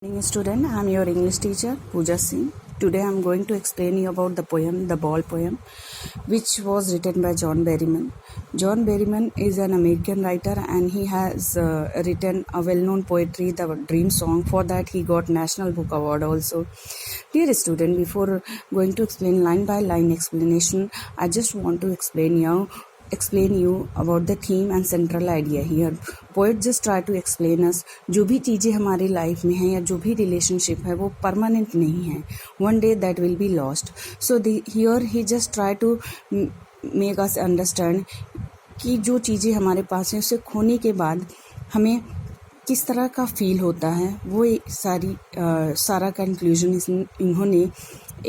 Morning student, I am your English teacher Pooja Singh. Today I am going to explain you about the poem The Ball poem, which was written by John Berryman. John Berryman is an American writer and he has written a well-known poetry, The Dream Song. For that he got National Book Award also. Dear student, before going to explain line by line explanation, I just want to explain you about the theme and central idea here. Poet just try to explain us जो भी चीज़ें हमारी life में हैं या जो भी relationship है वो परमानेंट नहीं है. One day that will be lost. So here he just try to make us understand कि जो चीज़ें हमारे पास हैं उसे खोने के बाद हमें किस तरह का फील होता है. वो सारा कंक्लूजन इन्होंने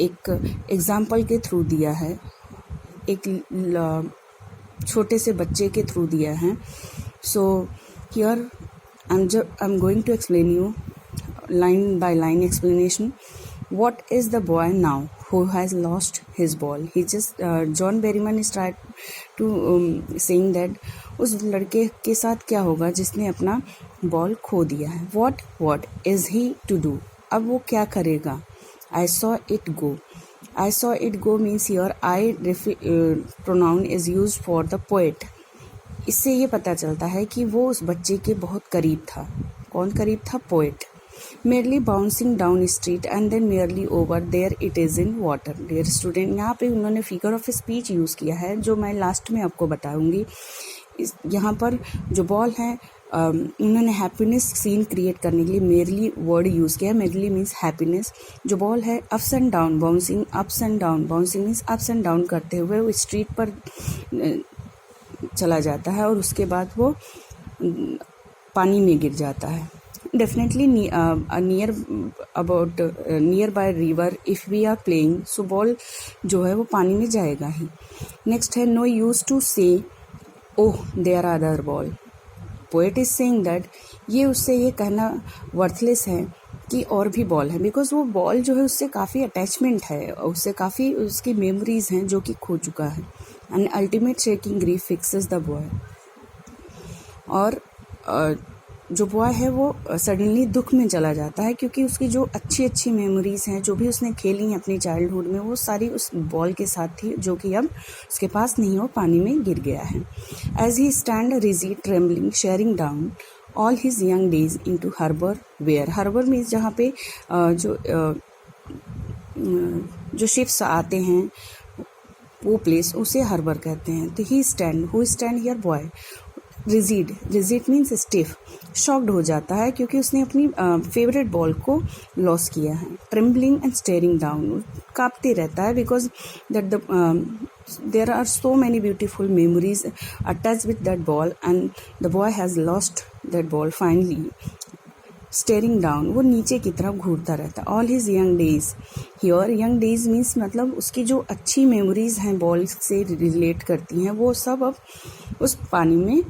एक एग्जाम्पल के थ्रू दिया है, एक छोटे से बच्चे के थ्रू दिया है. So here I am going to explain you line by line explanation. What is the boy now who has lost his ball? He just John Berryman is trying to saying that उस लड़के के साथ क्या होगा जिसने अपना ball खो दिया है. What is he to do? अब वो क्या करेगा? I saw it go. I saw it go means here I pronoun is used for the poet. इससे ये पता चलता है कि वो उस बच्चे के बहुत करीब था. कौन करीब था? Poet. merely bouncing down street and then merely over there it is in water. dear student, यहाँ पे उन्होंने फिगर ऑफ स्पीच यूज़ किया है जो मैं लास्ट में आपको बताऊंगी. यहाँ पर जो बॉल है उन्होंने हैप्पीनेस सीन क्रिएट करने के लिए मेरली वर्ड यूज़ किया है. Merely means happiness. जो बॉल है ups and down bouncing, ups and down bouncing means ups and down करते हुए वो स्ट्रीट पर चला जाता है और उसके बाद वो पानी में गिर जाता है. Definitely nearby river if we are playing, so ball जो है वो पानी में जाएगा ही. नेक्स्ट है no use to say oh there are other ball. Poet is saying that ये उससे ये कहना वर्थलेस है कि और भी बॉल है, बिकॉज वो बॉल जो है उससे काफ़ी अटैचमेंट है, उससे काफ़ी उसकी मेमोरीज हैं जो कि खो चुका है. And ultimate shaking grief fixes the boy. और जो बॉय है वो सडनली दुख में चला जाता है क्योंकि उसकी जो अच्छी अच्छी मेमोरीज हैं जो भी उसने खेली हैं अपनी चाइल्डहुड में वो सारी उस बॉल के साथ थी जो कि अब उसके पास नहीं हो, पानी में गिर गया है. As he stand rigid trembling staring down all his young days into harbour where. Harbour means जहाँ पे जो शिप्स आते हैं वो प्लेस उसे हार्बर कहते हैं. तो he stand, who stand here? Boy. Rigid means stiff. Shocked हो जाता है क्योंकि उसने अपनी फेवरेट बॉल को लॉस किया है. ट्रेम्बलिंग एंड स्टेयरिंग डाउन, कांपते रहता है because that there are so many beautiful memories attach with that ball and the boy has lost that ball finally. Staring down, वो नीचे की तरफ घूरता रहता. All his young days. Here young days means मतलब उसकी जो अच्छी मेमोरीज हैं बॉल से रिलेट करती हैं वो सब अब उस पानी में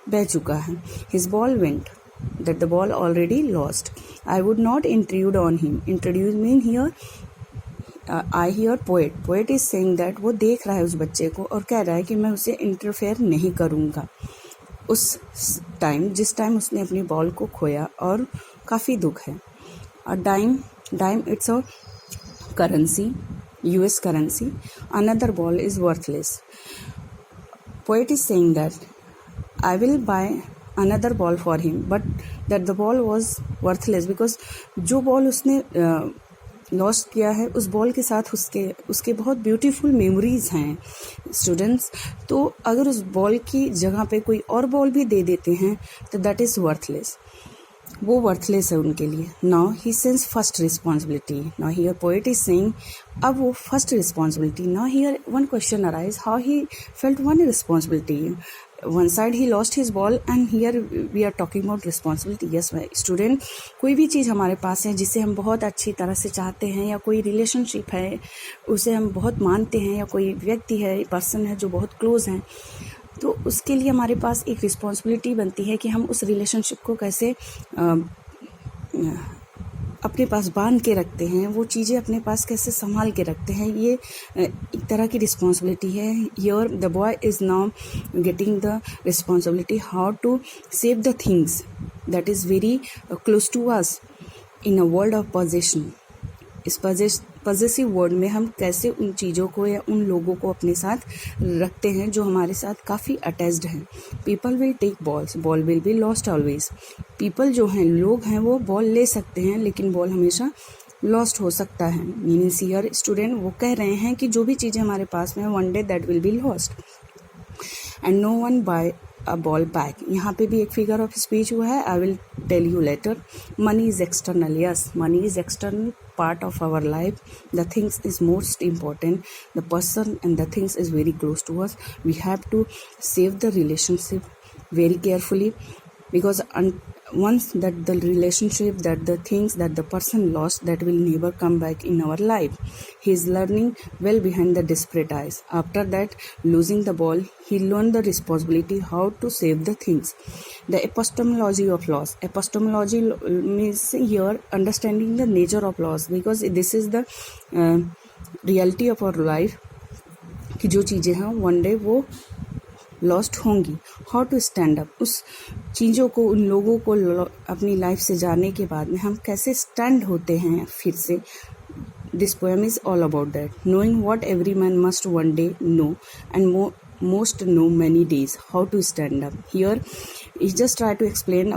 बह चुका है. His ball went that the ball already lost. I would not intrude on him. Introduce mean here I hear poet is saying that वो देख रहा है उस बच्चे को और कह रहा है कि मैं उसे इंटरफेयर नहीं करूँगा. उस टाइम जिस टाइम उसने अपनी बॉल को खोया और काफ़ी दुख है. और dime it's a currency, US currency. Another ball is worthless. Poet is saying that I will buy another ball for him, but that the ball was worthless because जो बॉल उसने लॉस्ट किया है उस बॉल के साथ उसके बहुत beautiful memories हैं स्टूडेंट्स. तो अगर उस बॉल की जगह पे कोई और बॉल भी दे देते हैं तो दैट इज़ वर्थलेस. वो वर्थलेस है उनके लिए. Now he sense first responsibility. Now here poet is saying अब वो first responsibility. Now here one question arise how he felt one responsibility. One side he lost his ball and here we are talking about responsibility. Yes my student, कोई भी चीज़ हमारे पास है जिसे हम बहुत अच्छी तरह से चाहते हैं या कोई रिलेशनशिप है उसे हम बहुत मानते हैं या कोई व्यक्ति है, पर्सन है जो बहुत क्लोज हैं, तो उसके लिए हमारे पास एक रिस्पॉन्सिबिलिटी बनती है कि हम उस रिलेशनशिप को कैसे अपने पास बांध के रखते हैं, वो चीज़ें अपने पास कैसे संभाल के रखते हैं. ये एक तरह की रिस्पॉन्सिबिलिटी है. Here the boy is now getting the responsibility how to save the things that is very close to us. In a world of possession, इस पॉजेसिव वर्ड में हम कैसे उन चीज़ों को या उन लोगों को अपने साथ रखते हैं जो हमारे साथ काफ़ी अटैच्ड हैं. People will take balls, ball will be lost always. People जो हैं, लोग हैं, वो बॉल ले सकते हैं लेकिन बॉल हमेशा लॉस्ट हो सकता है. मीनिंग्स हियर स्टूडेंट वो कह रहे हैं कि जो भी चीज़ें हमारे पास में one day that will be lost and no one buy a ball back. यहाँ पे भी एक फिगर ऑफ स्पीच हुआ है. I will tell you later. Money is external. Yes, money is external part of our life. The things is most important. The person and the things is very close to us. We have to save the relationship very carefully, because once that the relationship, that the things that the person lost, that will never come back in our life. He is learning well behind the desperate eyes. After that, losing the ball, he learned the responsibility how to save the things. The epistemology of loss. Epistemology means here understanding the nature of loss, because this is the reality of our life कि जो चीज़ें हैं one day वो lost होंगी. How to stand up. उस चीज़ों को, उन लोगों को अपनी लाइफ से जाने के बाद में हम कैसे स्टैंड होते हैं फिर से. This poem is all about that. Knowing what every man must one day know and most know many days how to stand up. Here he just try to explain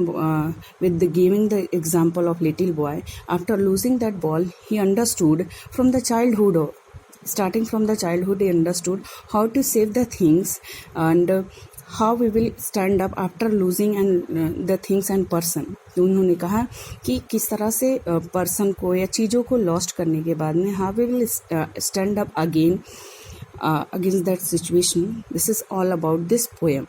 with the giving the example of little boy. After losing that ball, he understood from the childhood, starting from the childhood he understood how to save the things and how we will stand up after losing and the things and person. तो उन्होंने कहा कि किस तरह से person को या चीज़ों को लॉस्ट करने के बाद में how we will stand up again against that situation. This is all about this poem.